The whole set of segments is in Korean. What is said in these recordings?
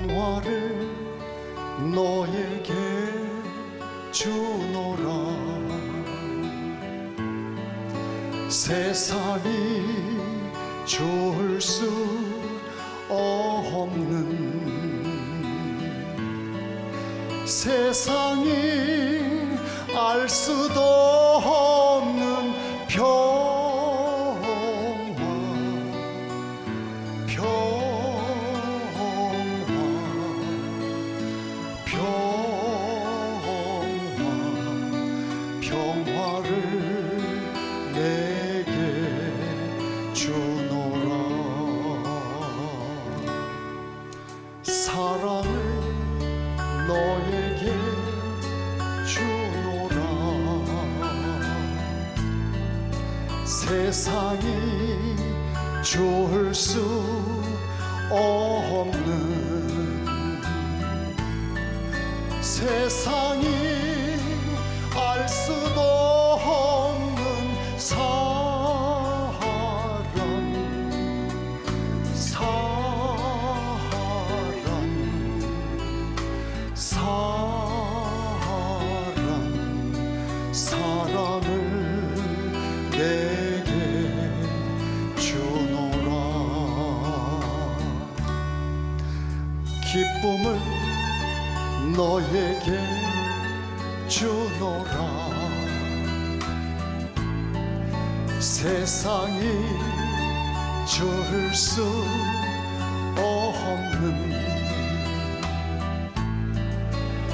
평화를 너에게 주노라. 세상이 좋을 수 없는, 세상이 알 수도 없는 평화, 평화를 내게 주노라. 사랑을 너에게 주노라. 세상이 좋을 수 없는, 세상이 알 수도 없는 사랑, 사랑을 내게 주노라. 기쁨을 너에게 주노라. 세상이 줄 수 없는,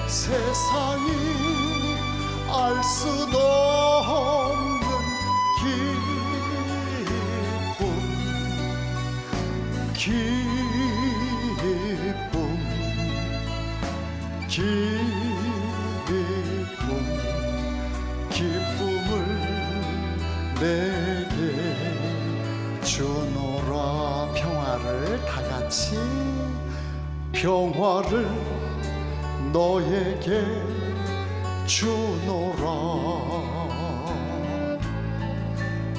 세상이 알 수도 없는 기쁨을 내게 주노라. 평화를 다 같이, 평화를 너에게 주노라.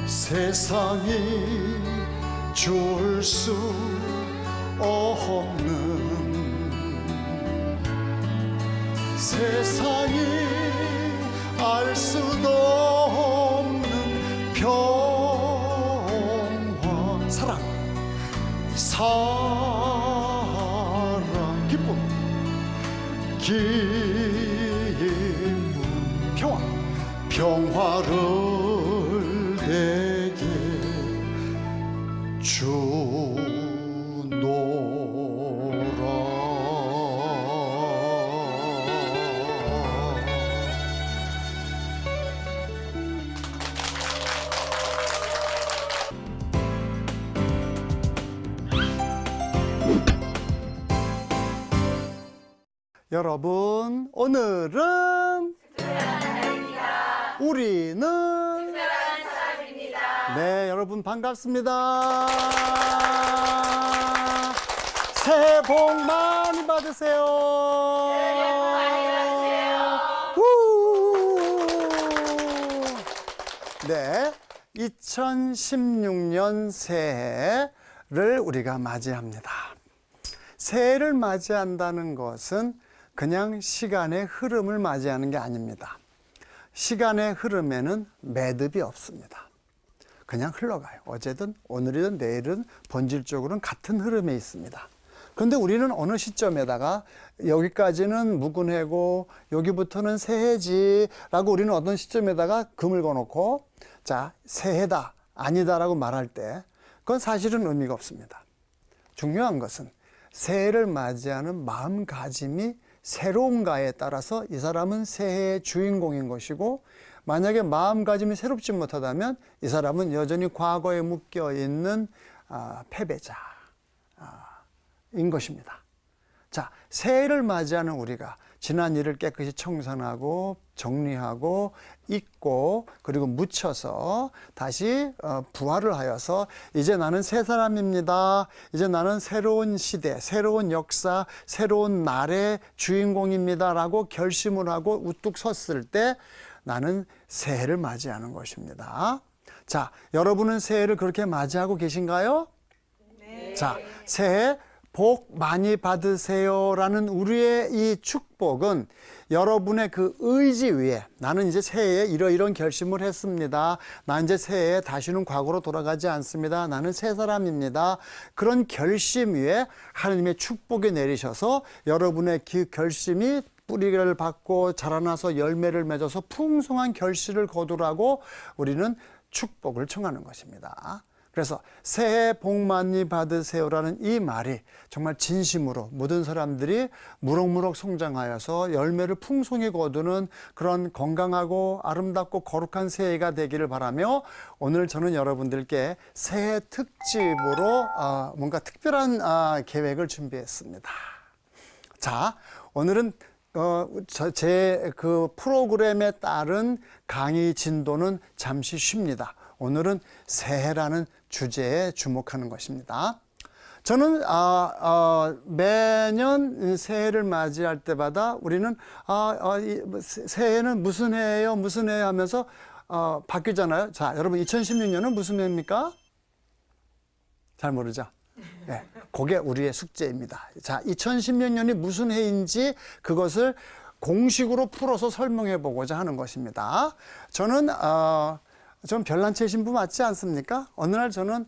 세상이 줄 수 없는, 세상이 알 수도 없는 평화, 사랑, 기쁨, 평화를 내게 주노라. 여러분, 오늘은 우리는 특별한 사람입니다. 네, 여러분 반갑습니다. 새해 복 많이 받으세요. 새해 복 많이 받으세요. 네, 2016년 새해를 우리가 맞이합니다. 새해를 맞이한다는 것은 그냥 시간의 흐름을 맞이하는 게 아닙니다. 시간의 흐름에는 매듭이 없습니다. 그냥 흘러가요. 어제든 오늘이든 내일은 본질적으로는 같은 흐름에 있습니다. 그런데 우리는 어느 시점에다가 여기까지는 묵은해고 여기부터는 새해지라고 우리는 어떤 시점에다가 금을 거놓고 자, 새해다, 아니다라고 말할 때 그건 사실은 의미가 없습니다. 중요한 것은 새해를 맞이하는 마음가짐이 새로운가에 따라서 이 사람은 새해의 주인공인 것이고, 만약에 마음가짐이 새롭지 못하다면 이 사람은 여전히 과거에 묶여있는 패배자인 것입니다. 자, 새해를 맞이하는 우리가 지난 일을 깨끗이 청산하고 정리하고 잊고 그리고 묻혀서 다시 부활을 하여서 이제 나는 새 사람입니다. 이제 나는 새로운 시대, 새로운 역사, 새로운 날의 주인공입니다 라고 결심을 하고 우뚝 섰을 때 나는 새해를 맞이하는 것입니다. 자, 여러분은 새해를 그렇게 맞이하고 계신가요? 네. 자, 새해 복 많이 받으세요라는 우리의 이 축복은 여러분의 그 의지 위에 나는 이제 새해에 이러이러한 결심을 했습니다. 나 이제 새해에 다시는 과거로 돌아가지 않습니다. 나는 새 사람입니다. 그런 결심 위에 하나님의 축복이 내리셔서 여러분의 그 결심이 뿌리를 받고 자라나서 열매를 맺어서 풍성한 결실을 거두라고 우리는 축복을 청하는 것입니다. 그래서 새해 복 많이 받으세요라는 이 말이 정말 진심으로 모든 사람들이 무럭무럭 성장하여서 열매를 풍성히 거두는 그런 건강하고 아름답고 거룩한 새해가 되기를 바라며 오늘 저는 여러분들께 새해 특집으로 뭔가 특별한 계획을 준비했습니다. 자, 오늘은 제 그 프로그램에 따른 강의 진도는 잠시 쉽니다. 오늘은 새해라는 주제에 주목하는 것입니다. 저는 매년 새해를 맞이할 때마다 우리는 새해는 무슨 해예요? 무슨 해 하면서 바뀌잖아요. 자, 여러분 2016년은 무슨 해입니까? 잘 모르죠? 네, 그게 우리의 숙제입니다. 자, 2016년이 무슨 해인지 그것을 공식으로 풀어서 설명해 보고자 하는 것입니다. 저는 좀 별난체 신부 맞지 않습니까? 어느 날 저는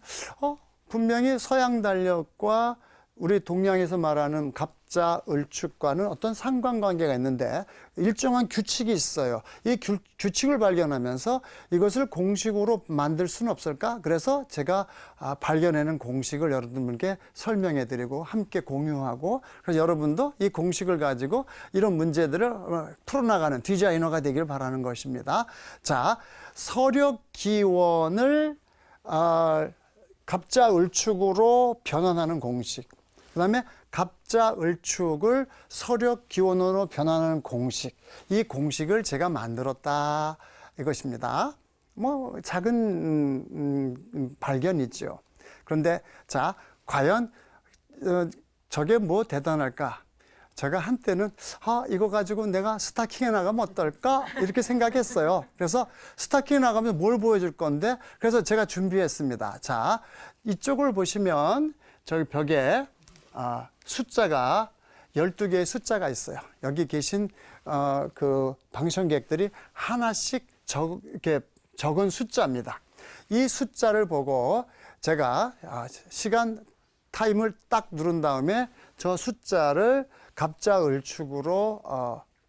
분명히 서양 달력과 우리 동양에서 말하는 갑자 을축과는 어떤 상관관계가 있는데 일정한 규칙이 있어요. 이 규칙을 발견하면서 이것을 공식으로 만들 수는 없을까? 그래서 제가 발견해낸 공식을 여러분들께 설명해 드리고 함께 공유하고 그래서 여러분도 이 공식을 가지고 이런 문제들을 풀어나가는 디자이너가 되길 바라는 것입니다. 자, 서력 기원을 갑자 을축으로 변환하는 공식. 그 다음에 갑자 을축을 서력 기원으로 변환하는 공식. 이 공식을 제가 만들었다 이것입니다. 뭐 작은 발견이죠. 그런데 자, 과연 저게 뭐 대단할까? 제가 한때는 이거 가지고 내가 스타킹에 나가면 어떨까? 이렇게 생각했어요. 그래서 스타킹에 나가면 뭘 보여줄 건데 그래서 제가 준비했습니다. 자, 이쪽을 보시면 저기 벽에 숫자가 12개의 숫자가 있어요. 여기 계신 그 방청객들이 하나씩 이렇게 적은 숫자입니다. 이 숫자를 보고 제가 시간 타임을 딱 누른 다음에 저 숫자를 갑자 을축으로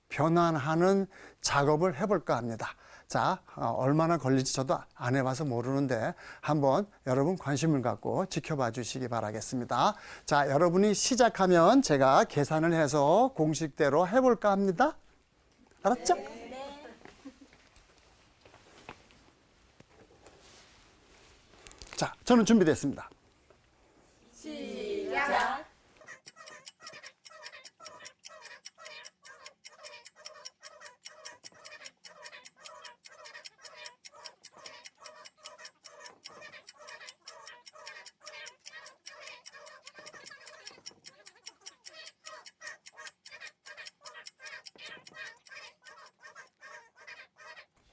변환하는 작업을 해볼까 합니다. 자, 얼마나 걸릴지 저도 안 해봐서 모르는데 한번 여러분 관심을 갖고 지켜봐 주시기 바라겠습니다. 자, 여러분이 시작하면 제가 계산을 해서 공식대로 해볼까 합니다. 알았죠? 네. 자, 저는 준비됐습니다. 시작.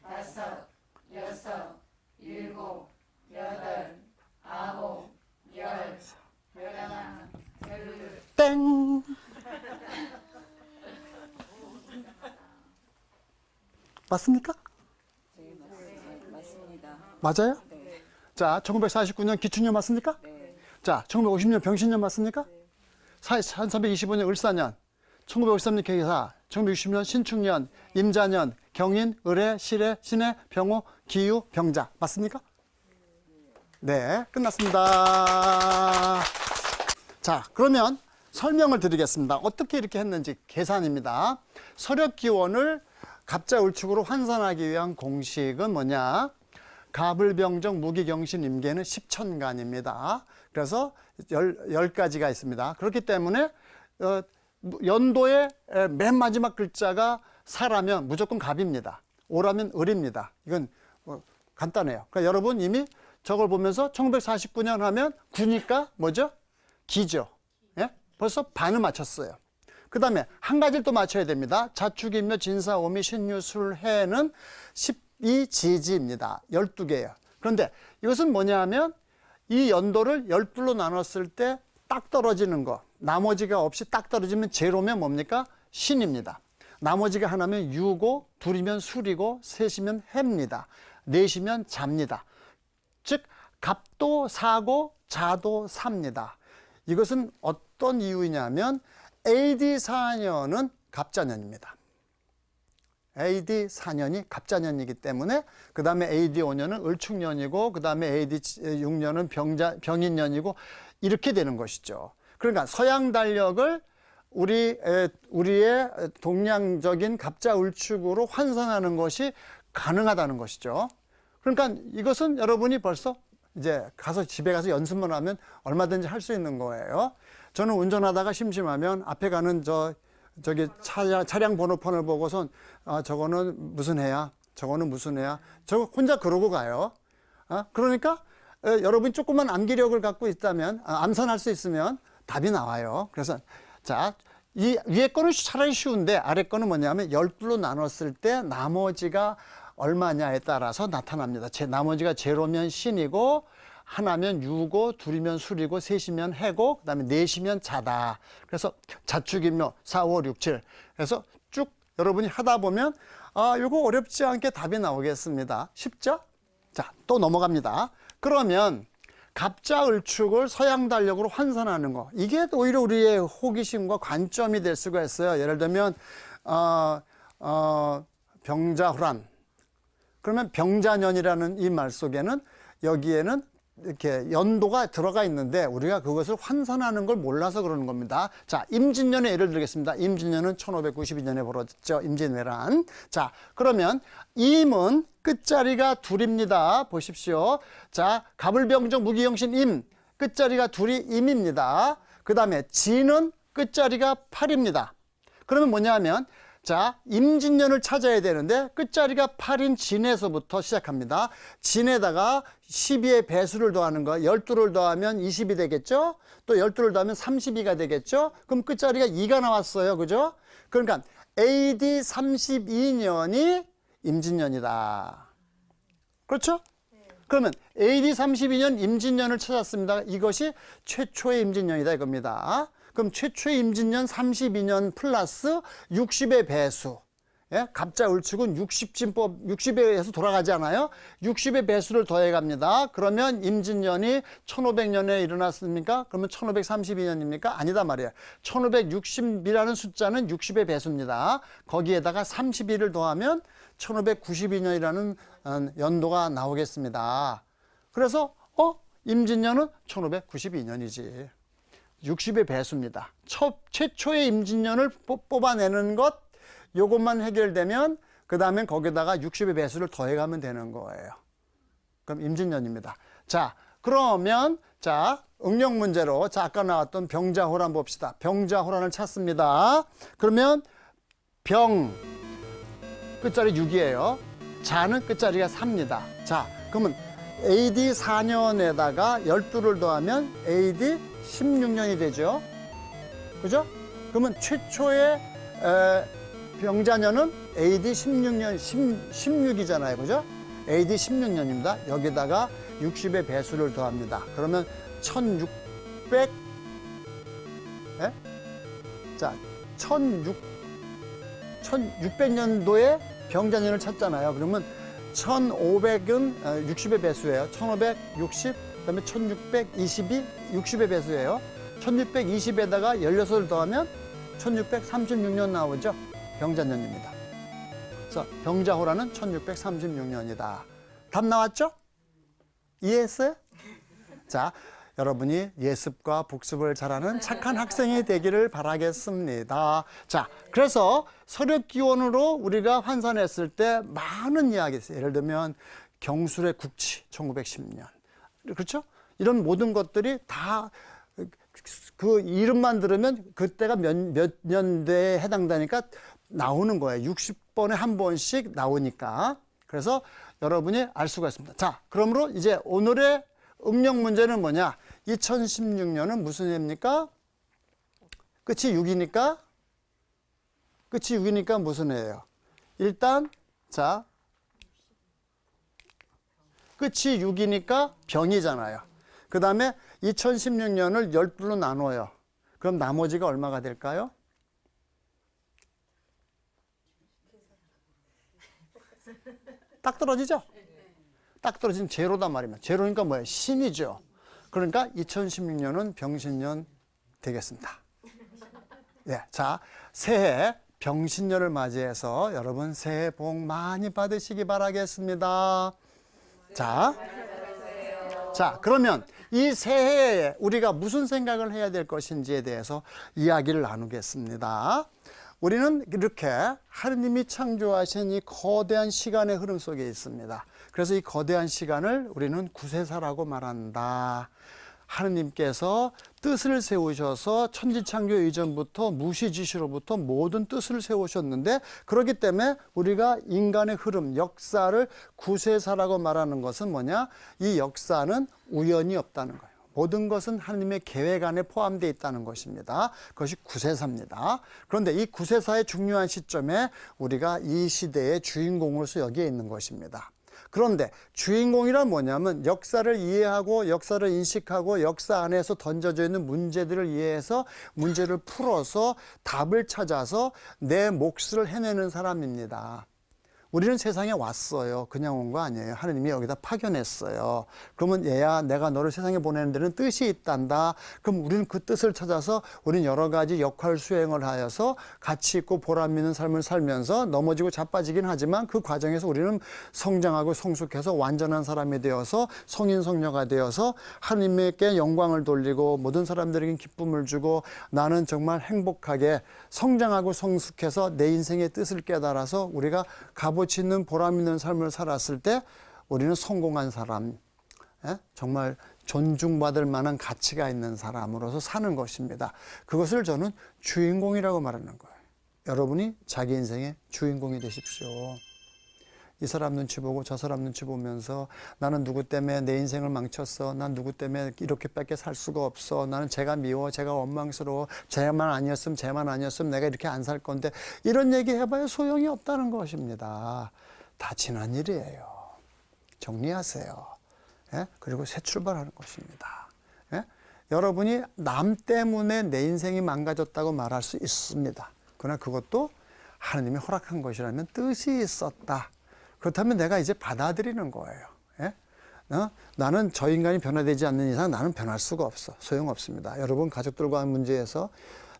다섯, 여섯, 일곱, 여덟, 아홉, 열, 열하나, 열둘. 땡! 맞습니까? 네, 맞습니다. 맞아요? 네. 자, 1949년 기춘년 맞습니까? 네. 자, 1950년 병신년 맞습니까? 1325년 을사년, 1953년 계기사, 1960년 신축년, 임자년, 경인, 을해, 실해, 신해, 병호, 기유, 병자 맞습니까? 네, 끝났습니다. 자, 그러면 설명을 드리겠습니다. 어떻게 이렇게 했는지 계산입니다. 서력기원을 갑자 을축으로 환산하기 위한 공식은 뭐냐? 갑을병정 무기경신 임계는 10천간입니다. 그래서 10가지가 있습니다. 그렇기 때문에 연도의 맨 마지막 글자가 사라면 무조건 갑입니다. 오라면 을입니다. 이건 간단해요. 그러니까 여러분 이미 저걸 보면서 1949년 하면 구니까 뭐죠? 기죠. 예? 벌써 반을 맞췄어요. 그 다음에 한 가지를 또 맞춰야 됩니다. 자축인묘, 진사, 오미, 신유, 술, 해는 12지지입니다. 12개예요. 그런데 이것은 뭐냐 하면 이 연도를 12로 나눴을 때 딱 떨어지는 거. 나머지가 없이 딱 떨어지면 제로면 뭡니까? 신입니다. 나머지가 하나면 유고, 둘이면 술이고, 셋이면 해입니다. 넷이면 잡니다. 즉 갑도 사고 자도 삽니다. 이것은 어떤 이유냐면 AD 4년은 갑자년입니다. AD 4년이 갑자년이기 때문에 그 다음에 AD 5년은 을축년이고 그 다음에 AD 6년은 병인년이고 이렇게 되는 것이죠. 그러니까 서양 달력을 우리의 동양적인 갑자 을축으로 환산하는 것이 가능하다는 것이죠. 그러니까 이것은 여러분이 벌써 이제 집에 가서 연습만 하면 얼마든지 할 수 있는 거예요. 저는 운전하다가 심심하면 앞에 가는 저기 차량 번호판을 보고선 저거는 무슨 해야? 저거는 무슨 해야? 저거 혼자 그러고 가요. 그러니까 여러분이 조금만 암기력을 갖고 있다면, 암산할 수 있으면 답이 나와요. 그래서 자, 이 위에 거는 차라리 쉬운데 아래 거는 뭐냐면 12로 나눴을 때 나머지가 얼마냐에 따라서 나타납니다. 나머지가 제로면 신이고 하나면 유고, 둘이면 술이고, 셋이면 해고, 그 다음에 넷이면 자다. 그래서 자축인묘 4, 5, 6, 7. 그래서 쭉 여러분이 하다 보면 이거 어렵지 않게 답이 나오겠습니다. 쉽죠? 자, 또 넘어갑니다. 그러면 갑자 을축을 서양 달력으로 환산하는 거, 이게 오히려 우리의 호기심과 관점이 될 수가 있어요. 예를 들면 병자호란, 그러면 병자년이라는 이 말 속에는 여기에는 이렇게 연도가 들어가 있는데 우리가 그것을 환산하는 걸 몰라서 그러는 겁니다. 자, 임진년의 예를 들겠습니다. 임진년은 1592년에 벌어졌죠. 임진왜란. 자, 그러면 임은 끝자리가 둘입니다. 보십시오. 자, 갑을병정 무기영신 임, 끝자리가 둘이 임입니다. 그 다음에 진은 끝자리가 8입니다. 그러면 뭐냐면 자, 임진년을 찾아야 되는데 끝자리가 8인 진에서부터 시작합니다. 진에다가 12의 배수를 더하는 거, 12를 더하면 20이 되겠죠? 또 12를 더하면 32가 되겠죠? 그럼 끝자리가 2가 나왔어요. 그죠? 그러니까 AD 32년이 임진년이다. 그렇죠? 그러면 AD 32년 임진년을 찾았습니다. 이것이 최초의 임진년이다 이겁니다. 그럼 최초의 임진년 32년 플러스 60의 배수. 예? 갑자 을축은 60진법, 60에서 돌아가지 않아요? 60의 배수를 더해 갑니다. 그러면 임진년이 1500년에 일어났습니까? 그러면 1532년입니까? 아니다 말이에요. 1560이라는 숫자는 60의 배수입니다. 거기에다가 32를 더하면 1592년이라는 연도가 나오겠습니다. 그래서 임진년은 1592년이지. 60의 배수입니다. 최초의 임진년을 뽑아내는 것, 요것만 해결되면 그 다음에 거기다가 60의 배수를 더해가면 되는 거예요. 그럼 임진년입니다. 자, 그러면 자, 응용 문제로 자, 아까 나왔던 병자호란 봅시다. 병자호란을 찾습니다. 그러면 병 끝자리 6이에요. 자는 끝자리가 4입니다. 자, 그러면 AD 4년에다가 12를 더하면 AD 16년이 되죠. 그죠? 그러면 최초의 병자년은 AD 16이잖아요. 그죠? AD 16년입니다. 여기다가 60의 배수를 더합니다. 그러면 1600, 예? 자, 1600년도에 병자년을 찾잖아요. 그러면 1500은 60의 배수예요. 1560, 그 다음에 1622, 60의 배수예요. 1620에다가 16을 더하면 1636년 나오죠. 병자년입니다. 그래서 병자호란은 1636년이다. 답 나왔죠? 이해했어요? 자, 여러분이 예습과 복습을 잘하는 착한 학생이 되기를 바라겠습니다. 자, 그래서 서력기원으로 우리가 환산했을 때 많은 이야기 있어요. 예를 들면 경술의 국치 1910년. 그렇죠? 이런 모든 것들이 다 그 이름만 들으면 그때가 몇 년대에 해당되니까 나오는 거예요. 60번에 한 번씩 나오니까. 그래서 여러분이 알 수가 있습니다. 자, 그러므로 이제 오늘의 응용 문제는 뭐냐? 2016년은 무슨 해입니까? 끝이 6이니까? 끝이 6이니까 무슨 해예요? 일단 자, 끝이 6이니까 병이잖아요. 그 다음에 2016년을 12로 나눠요. 그럼 나머지가 얼마가 될까요? 딱 떨어지죠? 딱 떨어지면 제로단 말입니다. 제로니까 뭐예요? 신이죠. 그러니까 2016년은 병신년 되겠습니다. 예, 자, 새해 병신년을 맞이해서 여러분 새해 복 많이 받으시기 바라겠습니다. 자, 그러면 이 새해에 우리가 무슨 생각을 해야 될 것인지에 대해서 이야기를 나누겠습니다. 우리는 이렇게 하느님이 창조하신 이 거대한 시간의 흐름 속에 있습니다. 그래서 이 거대한 시간을 우리는 구세사라고 말한다. 하느님께서 뜻을 세우셔서 천지창조 이전부터 무시지시로부터 모든 뜻을 세우셨는데, 그렇기 때문에 우리가 인간의 흐름, 역사를 구세사라고 말하는 것은 뭐냐? 이 역사는 우연이 없다는 거예요. 모든 것은 하느님의 계획 안에 포함되어 있다는 것입니다. 그것이 구세사입니다. 그런데 이 구세사의 중요한 시점에 우리가 이 시대의 주인공으로서 여기에 있는 것입니다. 그런데 주인공이란 뭐냐면 역사를 이해하고 역사를 인식하고 역사 안에서 던져져 있는 문제들을 이해해서 문제를 풀어서 답을 찾아서 내 몫을 해내는 사람입니다. 우리는 세상에 왔어요. 그냥 온 거 아니에요. 하느님이 여기다 파견했어요. 그러면 얘야, 내가 너를 세상에 보내는 데는 뜻이 있단다. 그럼 우리는 그 뜻을 찾아서 우리는 여러 가지 역할 수행을 하여서 가치 있고 보람 있는 삶을 살면서 넘어지고 자빠지긴 하지만 그 과정에서 우리는 성장하고 성숙해서 완전한 사람이 되어서 성인 성녀가 되어서 하느님께 영광을 돌리고 모든 사람들에게 기쁨을 주고 나는 정말 행복하게 성장하고 성숙해서 내 인생의 뜻을 깨달아서 우리가 값어치 있는 보람 있는 삶을 살았을 때 우리는 성공한 사람, 정말 존중받을 만한 가치가 있는 사람으로서 사는 것입니다. 그것을 저는 주인공이라고 말하는 거예요. 여러분이 자기 인생의 주인공이 되십시오. 이 사람 눈치 보고 저 사람 눈치 보면서 나는 누구 때문에 내 인생을 망쳤어. 난 누구 때문에 이렇게밖에 살 수가 없어. 나는 쟤가 미워. 쟤가 원망스러워. 쟤만 아니었으면 내가 이렇게 안 살 건데. 이런 얘기 해봐야 소용이 없다는 것입니다. 다 지난 일이에요. 정리하세요. 예? 그리고 새 출발하는 것입니다. 예? 여러분이 남 때문에 내 인생이 망가졌다고 말할 수 있습니다. 그러나 그것도 하나님이 허락한 것이라면 뜻이 있었다. 그렇다면 내가 이제 받아들이는 거예요. 예? 나는 저 인간이 변화되지 않는 이상 나는 변할 수가 없어. 소용없습니다. 여러분 가족들과의 문제에서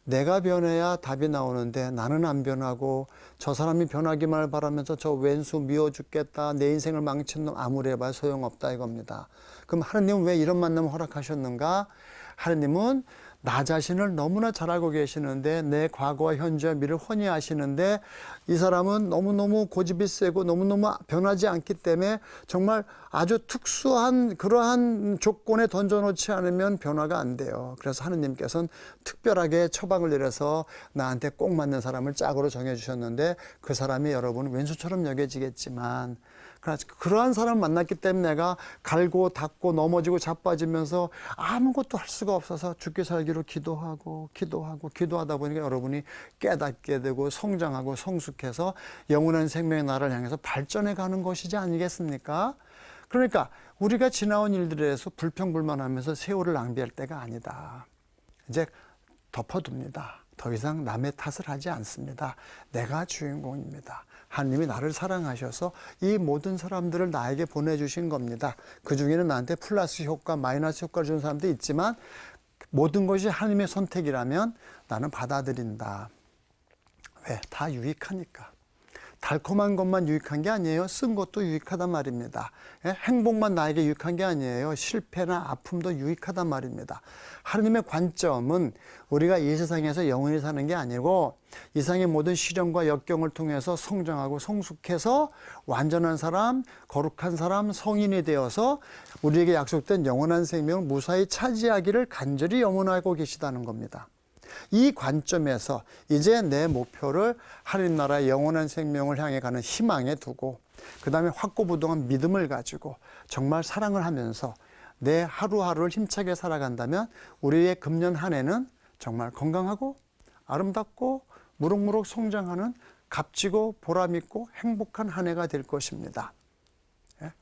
내가 변해야 답이 나오는데 나는 안 변하고 저 사람이 변하기만을 바라면서 저 왼수 미워 죽겠다. 내 인생을 망친 놈 아무리 해봐야 소용없다 이겁니다. 그럼 하느님은 왜 이런 만남을 허락하셨는가? 하느님은 나 자신을 너무나 잘 알고 계시는데 내 과거와 현재와 미래를 훤히 아시는데 이 사람은 너무너무 고집이 세고 너무너무 변하지 않기 때문에 정말 아주 특수한 그러한 조건에 던져놓지 않으면 변화가 안 돼요. 그래서 하느님께서는 특별하게 처방을 내려서 나한테 꼭 맞는 사람을 짝으로 정해주셨는데 그 사람이 여러분 왼수처럼 여겨지겠지만 그러한 사람을 만났기 때문에 내가 갈고 닦고 넘어지고 자빠지면서 아무것도 할 수가 없어서 죽게 살기로 기도하다 보니까 여러분이 깨닫게 되고 성장하고 성숙해서 영원한 생명의 나라를 향해서 발전해 가는 것이지 아니겠습니까? 그러니까 우리가 지나온 일들에 대해서 불평불만하면서 세월을 낭비할 때가 아니다. 이제 덮어둡니다. 더 이상 남의 탓을 하지 않습니다. 내가 주인공입니다. 하나님이 나를 사랑하셔서 이 모든 사람들을 나에게 보내주신 겁니다. 그 중에는 나한테 플러스 효과, 마이너스 효과를 주는 사람도 있지만 모든 것이 하나님의 선택이라면 나는 받아들인다. 왜? 다 유익하니까. 달콤한 것만 유익한 게 아니에요. 쓴 것도 유익하단 말입니다. 행복만 나에게 유익한 게 아니에요. 실패나 아픔도 유익하단 말입니다. 하나님의 관점은 우리가 이 세상에서 영원히 사는 게 아니고 이 세상의 모든 시련과 역경을 통해서 성장하고 성숙해서 완전한 사람, 거룩한 사람, 성인이 되어서 우리에게 약속된 영원한 생명을 무사히 차지하기를 간절히 염원하고 계시다는 겁니다. 이 관점에서 이제 내 목표를 하나님 나라의 영원한 생명을 향해 가는 희망에 두고 그 다음에 확고부동한 믿음을 가지고 정말 사랑을 하면서 내 하루하루를 힘차게 살아간다면 우리의 금년 한 해는 정말 건강하고 아름답고 무럭무럭 성장하는 값지고 보람있고 행복한 한 해가 될 것입니다.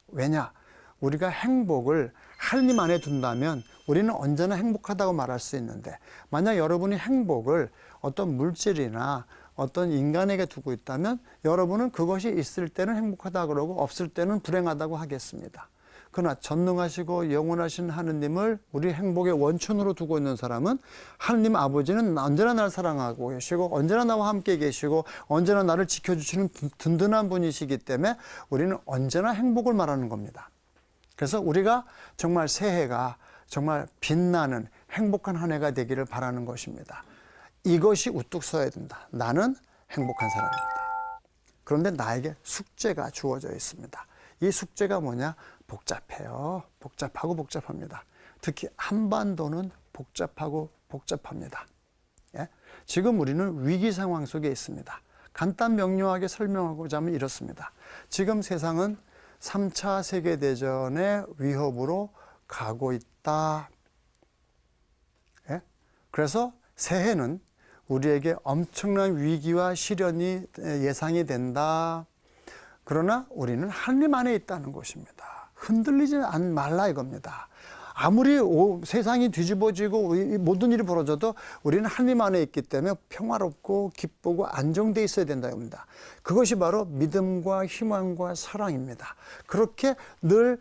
왜냐? 우리가 행복을 하느님 안에 둔다면 우리는 언제나 행복하다고 말할 수 있는데, 만약 여러분이 행복을 어떤 물질이나 어떤 인간에게 두고 있다면 여러분은 그것이 있을 때는 행복하다 그러고 없을 때는 불행하다고 하겠습니다. 그러나 전능하시고 영원하신 하느님을 우리 행복의 원천으로 두고 있는 사람은, 하느님 아버지는 언제나 나를 사랑하고 계시고 언제나 나와 함께 계시고 언제나 나를 지켜주시는 든든한 분이시기 때문에 우리는 언제나 행복을 말하는 겁니다. 그래서 우리가 정말 새해가 정말 빛나는 행복한 한 해가 되기를 바라는 것입니다. 이것이 우뚝 서야 된다. 나는 행복한 사람입니다. 그런데 나에게 숙제가 주어져 있습니다. 이 숙제가 뭐냐? 복잡해요. 복잡하고 복잡합니다. 특히 한반도는 복잡하고 복잡합니다. 예? 지금 우리는 위기 상황 속에 있습니다. 간단 명료하게 설명하고자 하면 이렇습니다. 지금 세상은 3차 세계대전의 위협으로 가고 있다. 예? 그래서 새해는 우리에게 엄청난 위기와 시련이 예상이 된다. 그러나 우리는 하느님 안에 있다는 것입니다. 흔들리지 말라 이겁니다. 아무리 세상이 뒤집어지고 모든 일이 벌어져도 우리는 하느님 안에 있기 때문에 평화롭고 기쁘고 안정되어 있어야 된다 이겁니다. 그것이 바로 믿음과 희망과 사랑입니다. 그렇게 늘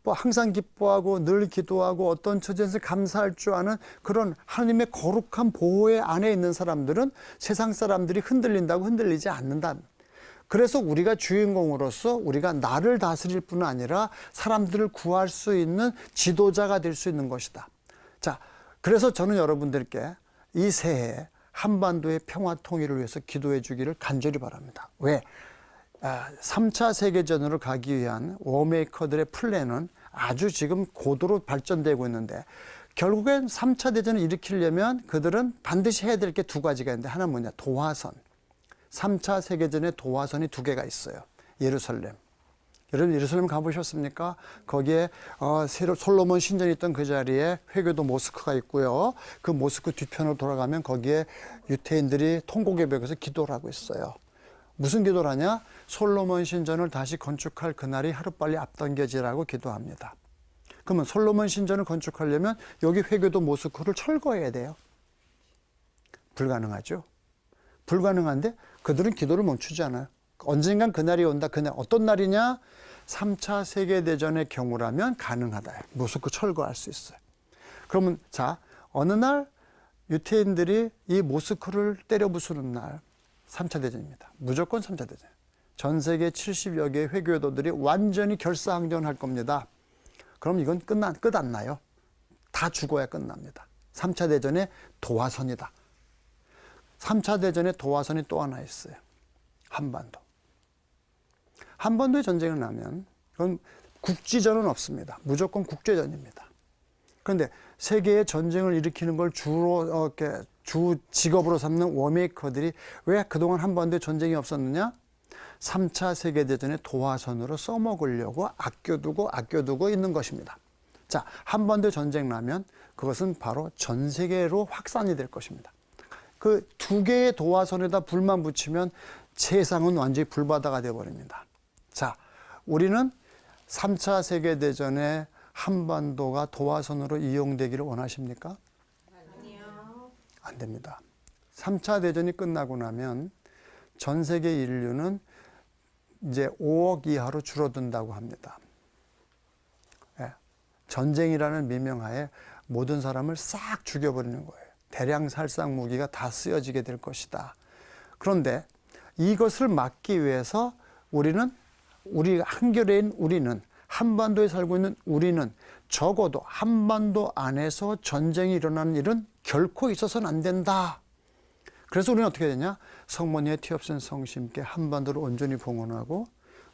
항상 기뻐하고 늘 기도하고 어떤 처지에서 감사할 줄 아는 그런 하나님의 거룩한 보호의 안에 있는 사람들은 세상 사람들이 흔들린다고 흔들리지 않는다. 그래서 우리가 주인공으로서 우리가 나를 다스릴 뿐 아니라 사람들을 구할 수 있는 지도자가 될 수 있는 것이다. 자, 그래서 저는 여러분들께 이 새해 한반도의 평화 통일을 위해서 기도해 주기를 간절히 바랍니다. 왜? 3차 세계전으로 가기 위한 워메이커들의 플랜은 아주 지금 고도로 발전되고 있는데, 결국엔 3차 대전을 일으키려면 그들은 반드시 해야 될 게 두 가지가 있는데, 하나는 뭐냐? 도화선. 3차 세계전에 도화선이 두 개가 있어요. 예루살렘. 여러분 예루살렘 가보셨습니까? 거기에 새로 솔로몬 신전이 있던 그 자리에 회교도 모스크가 있고요. 그 모스크 뒤편으로 돌아가면 거기에 유태인들이 통곡의벽에서 기도를 하고 있어요. 무슨 기도를 하냐? 솔로몬 신전을 다시 건축할 그날이 하루빨리 앞당겨지라고 기도합니다. 그러면 솔로몬 신전을 건축하려면 여기 회교도 모스크를 철거해야 돼요. 불가능하죠. 불가능한데 그들은 기도를 멈추지 않아요. 언젠간 그날이 온다. 그날 어떤 날이냐? 3차 세계대전의 경우라면 가능하다. 모스크 철거할 수 있어요. 그러면 자, 어느 날 유태인들이 이 모스크를 때려 부수는 날 3차 대전입니다. 무조건 3차 대전. 전 세계 70여 개의 회교도들이 완전히 결사항전할 겁니다. 그럼 이건 끝 안 나요. 다 죽어야 끝납니다. 3차 대전의 도화선이다. 3차 대전의 도화선이 또 하나 있어요. 한반도. 한반도에 전쟁을 나면 그건 국지전은 없습니다. 무조건 국제전입니다. 그런데 세계의 전쟁을 일으키는 걸 주 직업으로 삼는 워메이커들이 왜 그동안 한반도에 전쟁이 없었느냐? 3차 세계대전의 도화선으로 써먹으려고 아껴두고 있는 것입니다. 자, 한반도 전쟁 나면 그것은 바로 전 세계로 확산이 될 것입니다. 그 두 개의 도화선에다 불만 붙이면 세상은 완전히 불바다가 되어버립니다. 자, 우리는 3차 세계대전에 한반도가 도화선으로 이용되기를 원하십니까? 아니요. 안 됩니다. 3차 대전이 끝나고 나면 전 세계 인류는 이제 5억 이하로 줄어든다고 합니다. 예. 전쟁이라는 미명하에 모든 사람을 싹 죽여버리는 거예요. 대량 살상 무기가 다 쓰여지게 될 것이다. 그런데 이것을 막기 위해서 우리 한겨레인 우리는, 한반도에 살고 있는 우리는 적어도 한반도 안에서 전쟁이 일어나는 일은 결코 있어서는 안 된다. 그래서 우리는 어떻게 되냐? 성모님의 티 없은 성심께 한반도를 온전히 봉헌하고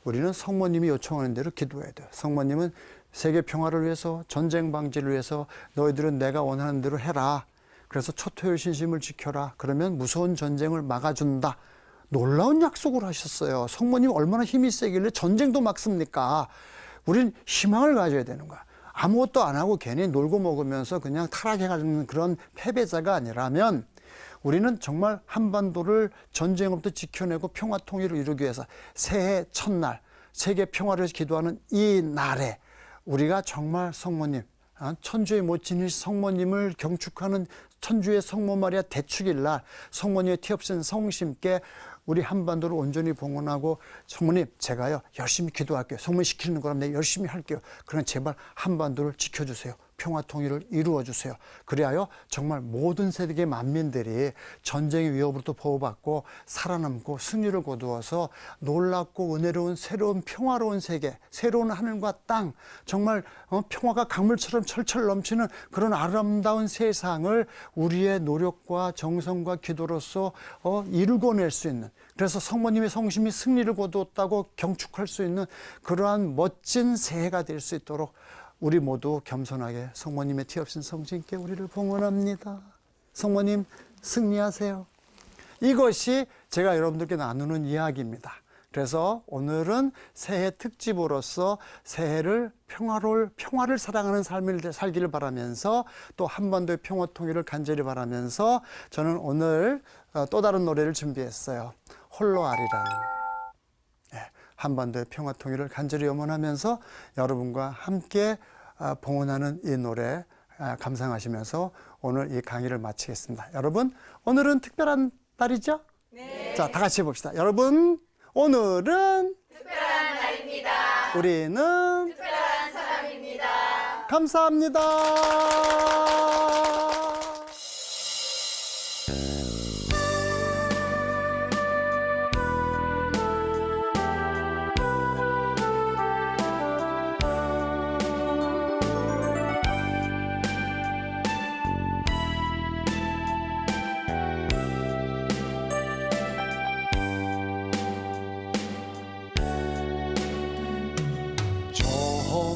우리는 성모님이 요청하는 대로 기도해야 돼요. 성모님은 세계 평화를 위해서, 전쟁 방지를 위해서 너희들은 내가 원하는 대로 해라. 그래서 초토의 신심을 지켜라. 그러면 무서운 전쟁을 막아준다. 놀라운 약속을 하셨어요. 성모님 얼마나 힘이 세길래 전쟁도 막습니까? 우린 희망을 가져야 되는 거야. 아무것도 안 하고 괜히 놀고 먹으면서 그냥 타락해가는 그런 패배자가 아니라면 우리는 정말 한반도를 전쟁으로부터 지켜내고 평화 통일을 이루기 위해서 새해 첫날 세계 평화를 위해서 기도하는 이 날에 우리가 정말 성모님 천주의 모친인 성모님을 경축하는 천주의 성모 마리아 대축일 날 성모님의 티 없인 성심께 우리 한반도를 온전히 봉헌하고 성모님 제가요 열심히 기도할게요. 성모님 시키는 거라면 내가 열심히 할게요. 그러나 제발 한반도를 지켜주세요. 평화 통일을 이루어 주세요. 그리하여 정말 모든 세계 만민들이 전쟁의 위협으로부터 보호받고 살아남고 승리를 거두어서 놀랍고 은혜로운 새로운 평화로운 세계, 새로운 하늘과 땅, 정말 평화가 강물처럼 철철 넘치는 그런 아름다운 세상을 우리의 노력과 정성과 기도로서 이루고낼 수 있는, 그래서 성모님의 성심이 승리를 거두었다고 경축할 수 있는 그러한 멋진 새해가 될 수 있도록 우리 모두 겸손하게 성모님의 티 없인 성심께 우리를 봉헌합니다. 성모님 승리하세요. 이것이 제가 여러분들께 나누는 이야기입니다. 그래서 오늘은 새해 특집으로서 새해를 평화를 사랑하는 삶을 살기를 바라면서 또 한반도의 평화 통일을 간절히 바라면서 저는 오늘 또 다른 노래를 준비했어요. 홀로 아리랑. 한반도의 평화 통일을 간절히 염원하면서 여러분과 함께 봉헌하는 이 노래 감상하시면서 오늘 이 강의를 마치겠습니다. 여러분, 오늘은 특별한 날이죠? 네. 자, 다 같이 해봅시다. 여러분, 오늘은 특별한 날입니다. 우리는 특별한 사람입니다. 감사합니다. 저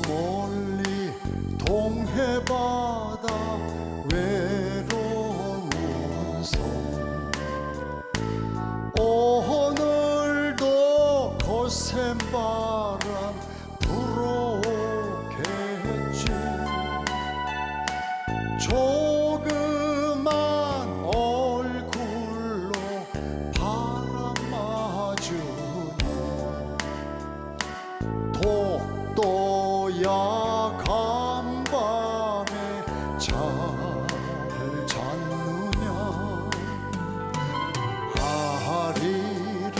멀리 동해바다 외로운 섬 오늘도 거센 바람 불어오겠지. 조그만 얼굴로 바람 맞으니 독도야 간밤에 잘 잤느냐. 아리랑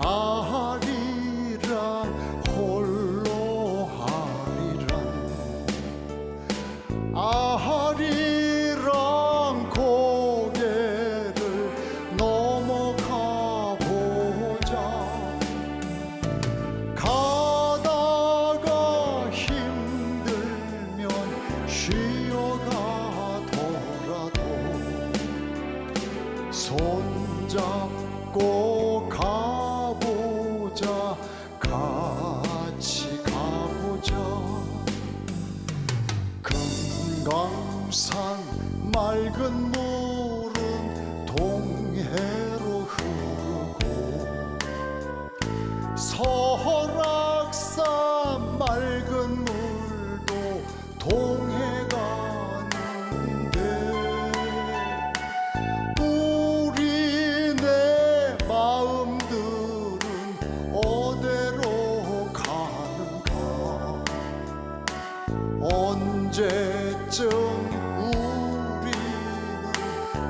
아리랑 홀로 아리랑 아리랑 고개를 넘어가 보자. 가다가 힘들면 쉬어가더라도 손잡고 가보자. 같이 가보자. 금강산 맑은 물은 동해로 흐르고 설악산 맑은 물도 동해 가는데 우리네 마음들은 어디로 가는가. 언제쯤 우리는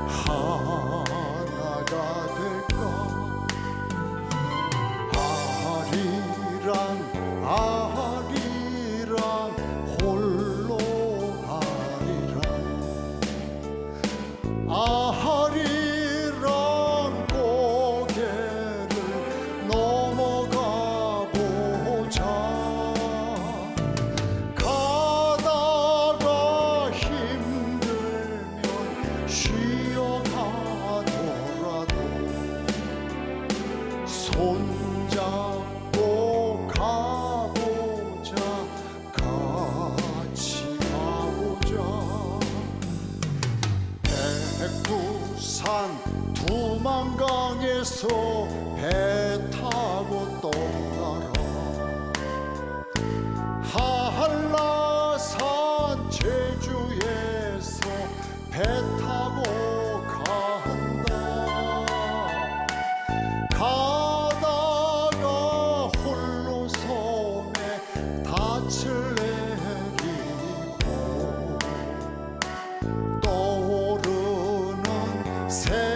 하나가 될까. 아리랑 아리랑 홀로 아리랑 아리랑 고개를 넘어가 보자. 가다가 힘들면 쉬어가더라도 손잡고 가보자. 같이 가보자. 백두산 두만강에서 배 타고 떠나라. 한라산 제주에서 배 타고 간다. 가다가 홀로 섬에 닻을 내리고 새